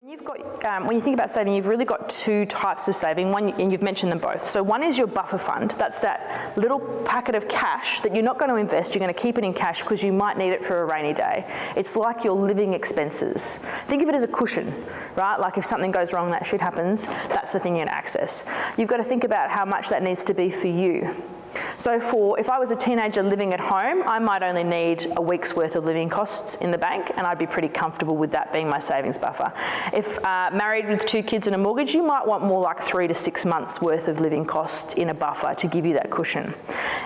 You've got, when you think about saving, you've really got two types of saving, one, and you've mentioned them both. So one is your buffer fund. That's that little packet of cash that you're not going to invest, you're going to keep it in cash because you might need it for a rainy day. It's like your living expenses. Think of it as a cushion, right? Like if something goes wrong, that shit happens, that's the thing you're going to access. You've got to think about how much that needs to be for you. So if I was a teenager living at home, I might only need a week's worth of living costs in the bank, and I'd be pretty comfortable with that being my savings buffer. If married with 2 kids and a mortgage, you might want more like 3 to 6 months worth of living costs in a buffer to give you that cushion.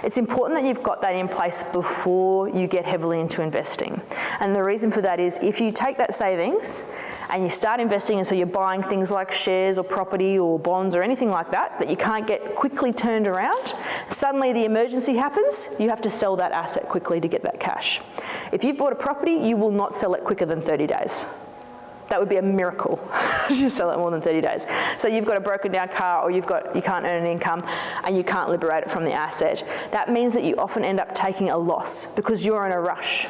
It's important that you've got that in place before you get heavily into investing. And the reason for that is if you take that savings and you start investing, and so you're buying things like shares or property or bonds or anything like that that you can't get quickly turned around, suddenly the emergency happens, you have to sell that asset quickly to get that cash. If you've bought a property, you will not sell it quicker than 30 days. That would be a miracle to sell it more than 30 days. So you've got a broken down car, or you can't earn an income and you can't liberate it from the asset. That means that you often end up taking a loss because you're in a rush.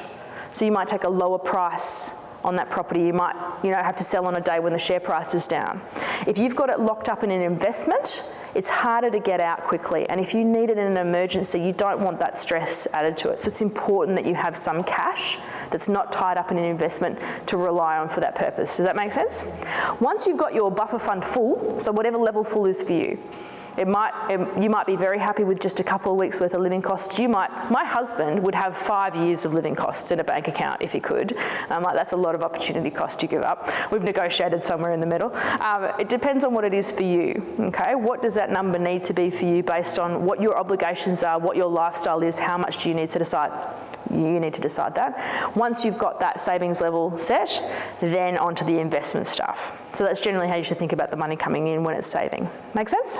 So you might take a lower price on that property. You might have to sell on a day when the share price is down. If you've got it locked up in an investment, it's harder to get out quickly. And if you need it in an emergency, you don't want that stress added to it. So it's important that you have some cash that's not tied up in an investment to rely on for that purpose. Does that make sense? Once you've got your buffer fund full, so whatever level full is for you, you might be very happy with just a couple of weeks worth of living costs. My husband would have 5 years of living costs in a bank account if he could. That's a lot of opportunity cost you give up. We've negotiated somewhere in the middle. It depends on what it is for you, okay? What does that number need to be for you based on what your obligations are, what your lifestyle is, how much do you need to decide? You need to decide that. Once you've got that savings level set, then onto the investment stuff. So that's generally how you should think about the money coming in when it's saving. Make sense?